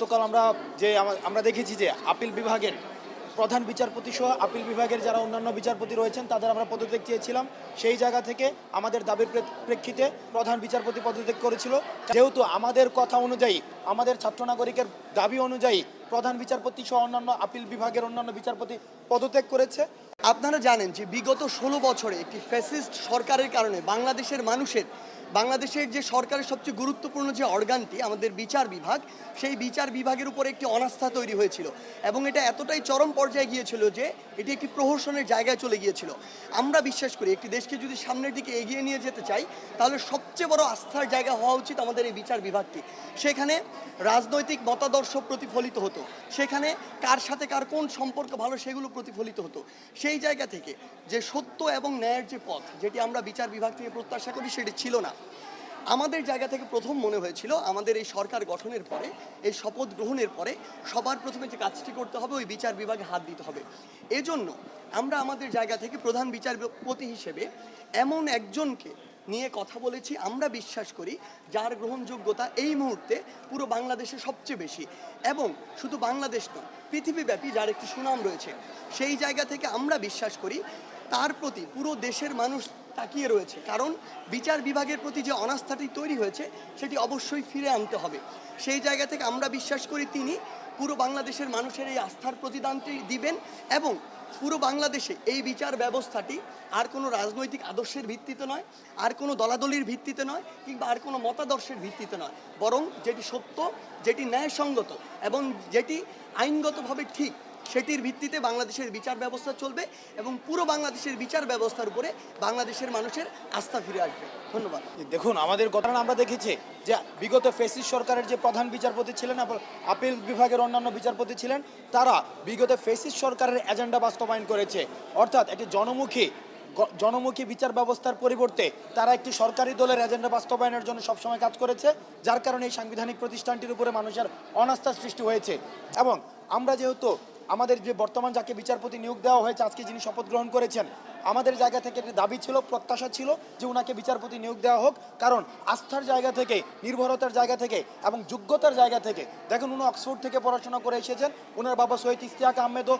গতকাল আমরা দেখেছি যে আপিল বিভাগের প্রধান বিচারপতি সহ আপিল বিভাগের যারা অন্যান্য বিচারপতি রয়েছেন তাদের আমরা পদত্যাগ চেয়েছিলাম। সেই জায়গা থেকে আমাদের দাবির প্রেক্ষিতে প্রধান বিচারপতি পদত্যাগ করেছিল। যেহেতু আমাদের কথা অনুযায়ী, আমাদের ছাত্র নাগরিকের দাবি অনুযায়ী প্রধান বিচারপতি সহ অন্যান্য আপিল বিভাগের অন্যান্য বিচারপতি পদত্যাগ করেছে। আপনারা জানেন যে বিগত 16 বছরে একটি ফ্যাসিস্ট সরকারের কারণে বাংলাদেশের যে সরকারের সবচেয়ে গুরুত্বপূর্ণ যে অর্গানটি আমাদের বিচার বিভাগ, সেই বিচার বিভাগের উপর একটি অনাস্থা তৈরি হয়েছিল এবং এটা এতটাই চরম পর্যায়ে গিয়েছিল যে এটি একটি প্রহসনের জায়গায় চলে গিয়েছিল। আমরা বিশ্বাস করি একটি দেশকে যদি সামনের দিকে এগিয়ে নিয়ে যেতে চাই তাহলে সবচেয়ে বড় আস্থার জায়গা হওয়া উচিত আমাদের এই বিচার বিভাগটি। সেখানে রাজনৈতিক মতাদর্শ প্রতিফলিত হতো, সেখানে কার সাথে কার কোন সম্পর্ক ভালো সেগুলো প্রতিফলিত হতো। সেই জায়গা থেকে যে সত্য এবং ন্যায়ের যে পথ, যেটি আমরা বিচার বিভাগ থেকে প্রত্যাশা করি, সেটি ছিল না। আমাদের জায়গা থেকে প্রথম মনে হয়েছিল আমাদের এই সরকার গঠনের পরে, এই শপথ গ্রহণের পরে সবার প্রথমে যে কাজটি করতে হবে ওই বিচার বিভাগে হাত দিতে হবে। এজন্য আমরা আমাদের জায়গা থেকে প্রধান বিচারপতি হিসেবে এমন একজনকে নিয়ে কথা বলেছি আমরা বিশ্বাস করি যার গ্রহণযোগ্যতা এই মুহূর্তে পুরো বাংলাদেশে সবচেয়ে বেশি, এবং শুধু বাংলাদেশ নয় পৃথিবীব্যাপী যার একটি সুনাম রয়েছে। সেই জায়গা থেকে আমরা বিশ্বাস করি তার প্রতি পুরো দেশের মানুষ তাকিয়ে রয়েছে, কারণ বিচার বিভাগের প্রতি যে অনাস্থাটি তৈরি হয়েছে সেটি অবশ্যই ফিরে আনতে হবে। সেই জায়গা থেকে আমরা বিশ্বাস করি তিনি পুরো বাংলাদেশের মানুষের এই আস্থার প্রতিদানটি দিবেন এবং পুরো বাংলাদেশে এই বিচার ব্যবস্থাটি আর কোনো রাজনৈতিক আদর্শের ভিত্তিতে নয়, আর কোনো দলাদলির ভিত্তিতে নয়, কিংবা আর কোনো মতাদর্শের ভিত্তিতে নয়, বরং যেটি সত্য, যেটি ন্যায়সঙ্গত এবং যেটি আইনগতভাবে ঠিক, সেটির ভিত্তিতে বাংলাদেশের বিচার ব্যবস্থা চলবে এবং পুরো বাংলাদেশের বিচার ব্যবস্থার উপরে বাংলাদেশের মানুষের আস্থা ফিরে আসবে। ধন্যবাদ। দেখুন, আমাদের ঘটনা আমরা দেখেছি যে বিগত ফ্যাসিস্ট সরকারের যে প্রধান বিচারপতি ছিলেন, আপিল বিভাগের অন্যান্য বিচারপতি ছিলেন, তারা বিগত ফ্যাসিস্ট সরকারের এজেন্ডা বাস্তবায়ন করেছে। অর্থাৎ একটি জনমুখী বিচার ব্যবস্থার পরিবর্তে তারা একটি সরকারি দলের এজেন্ডা বাস্তবায়নের জন্য সবসময় কাজ করেছে, যার কারণে এই সাংবিধানিক প্রতিষ্ঠানটির উপরে মানুষের অনাস্থা সৃষ্টি হয়েছে। এবং আমরা যেহেতু আমাদের যে বর্তমান যাকে বিচারপতি নিয়োগ দেওয়া হয়েছে, আজকে যিনি শপথ গ্রহণ করেছেন, আমাদের জায়গা থেকে একটি দাবি ছিল, প্রত্যাশা ছিল যে ওনাকে বিচারপতি নিয়োগ দেওয়া হোক, কারণ আস্থার জায়গা থেকে, নির্ভরতার জায়গা থেকে এবং যোগ্যতার জায়গা থেকে। দেখুন, উনি অক্সফোর্ড থেকে পড়াশোনা করে এসেছেন। ওনার বাবা শহীদ ইশতিয়াক আহমেদও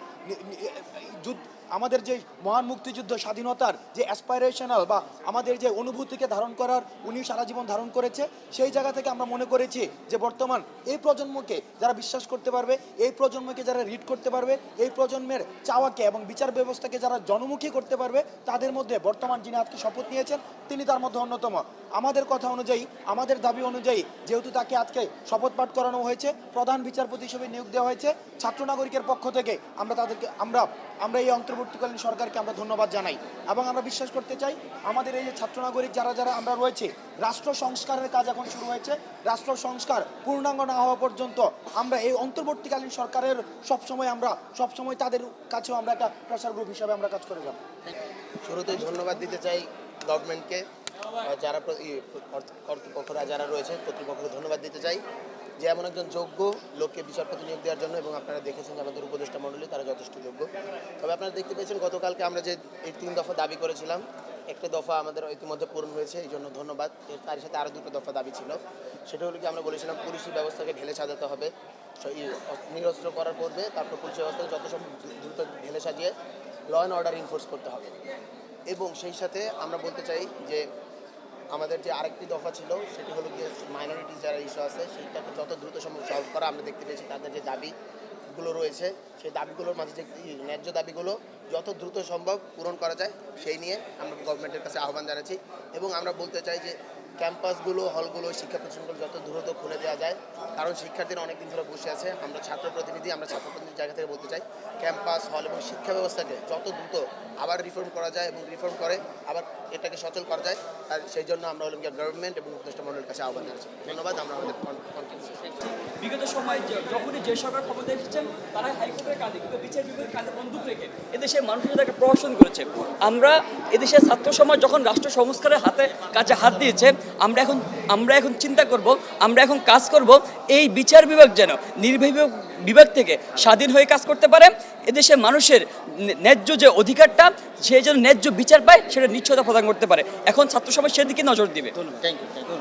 আমাদের যে মহান মুক্তিযুদ্ধ, স্বাধীনতার যে অ্যাসপাইরেশনাল বা আমাদের যে অনুভূতিকে ধারণ করার উনি সারা জীবন ধারণ করেছে। সেই জায়গা থেকে আমরা মনে করেছি যে বর্তমান এই প্রজন্মকে যারা বিশ্বাস করতে পারবে, এই প্রজন্মকে যারা রিড করতে পারবে, এই প্রজন্মের চাওয়াকে এবং বিচার ব্যবস্থাকে যারা জনমুখী করতে পারবে, তাদের মধ্যে বর্তমান যিনি আজকে শপথ নিয়েছেন তিনি তার মধ্যে অন্যতম। আমাদের কথা অনুযায়ী, আমাদের দাবি অনুযায়ী, যেহেতু তাকে আজকে শপথ পাঠ করানো হয়েছে, প্রধান বিচারপতি হিসেবে নিয়োগ দেওয়া হয়েছে, ছাত্র নাগরিকের পক্ষ থেকে আমরা এই অন্তর্বর্তীকালীন সরকারকে আমরা ধন্যবাদ জানাই। এবং আমরা বিশ্বাস করতে চাই আমাদের এই যে ছাত্র নাগরিক যারা আমরা রয়েছে, রাষ্ট্র সংস্কারের কাজ এখন শুরু হয়েছে। রাষ্ট্র সংস্কার পূর্ণাঙ্গ না হওয়া পর্যন্ত আমরা এই অন্তর্বর্তীকালীন সরকারের সবসময় তাদের কাছেও আমরা একটা প্রেসার গ্রুপ হিসাবে আমরা কাজ করে যাব। শুরুতেই ধন্যবাদ দিতে চাই গভর্নমেন্টকে, যারা কর্তৃপক্ষরা যারা রয়েছে কর্তৃপক্ষকে ধন্যবাদ দিতে চাই যে এমন একজন যোগ্য লোককে বিচারপতি নিয়োগ দেওয়ার জন্য। এবং আপনারা দেখেছেন যে আমাদের উপদেষ্টা মণ্ডলী তারা যথেষ্ট যোগ্য। তবে আপনারা দেখতে পেয়েছেন গতকালকে আমরা যে এই 3 দফা দাবি করেছিলাম, একটা দফা আমাদের ইতিমধ্যে পূরণ হয়েছে, এই জন্য ধন্যবাদ। তার সাথে আরও 2টো দফা দাবি ছিল। সেটা হলো কি, আমরা বলেছিলাম পুলিশি ব্যবস্থাকে ঢেলে সাজাতে হবে, নিরস্ত্র করার পূর্বে তারপর পুলিশ ব্যবস্থাকে যত সম্ভব দ্রুত ঢেলে সাজিয়ে ল অ্যান্ড অর্ডার ইনফোর্স করতে হবে। এবং সেই সাথে আমরা বলতে চাই যে আমাদের যে আরেকটি দফা ছিল সেটি হলো গিয়ে মাইনরিটি যারা ইস্যু আছে সেইটাকে যত দ্রুত সম্ভব সলভ করা। আমরা দেখতে পেয়েছি তাদের যে দাবিগুলো রয়েছে, সেই দাবিগুলোর মাঝে যে ন্যায্য দাবিগুলো যত দ্রুত সম্ভব পূরণ করা যায় সেই নিয়ে আমরা গভর্নমেন্টের কাছে আহ্বান জানাচ্ছি। এবং আমরা বলতে চাই যে ক্যাম্পাসগুলো, হলগুলো, শিক্ষা প্রতিষ্ঠানগুলো যত দ্রুত খুলে দেওয়া যায়, কারণ শিক্ষার্থীরা অনেক দিন ধরে বসে আছে। আমরা ছাত্র প্রতিনিধির জায়গা থেকে বলতে চাই ক্যাম্পাস, হল এবং শিক্ষা ব্যবস্থাকে যত দ্রুত আবার রিফর্ম করা যায় এবং রিফর্ম করে আবার এটাকে সচল করা যায়, আর সেই জন্য আমরা গভর্নমেন্ট এবং উপদেষ্টা মণ্ডলীর কাছে আহ্বান জানাচ্ছি। ধন্যবাদ। আমরা আমাদের বিগত সময় যখনই যে সরকার ক্ষমতা এসেছেন তারা হাইকোর্টের কাঁধে কিংবা বিচার বিভাগের কাঁধে বন্দুক রেখে এদেশের মানুষের সাথে একটা প্রহসন করেছে। আমরা এদেশের ছাত্র সমাজ যখন রাষ্ট্র সংস্কারের কাছে হাত দিয়েছে, আমরা এখন চিন্তা করব, আমরা এখন কাজ করব এই বিচার বিভাগ যেন নির্বাহী বিভাগ থেকে স্বাধীন হয়ে কাজ করতে পারে। এদেশের মানুষের ন্যায্য যে অধিকারটা, সে যেন ন্যায্য বিচার পায়, সেটা নিশ্চয়তা প্রদান করতে পারে। এখন ছাত্র সমাজ সেদিকে নজর দিবে। Thank you.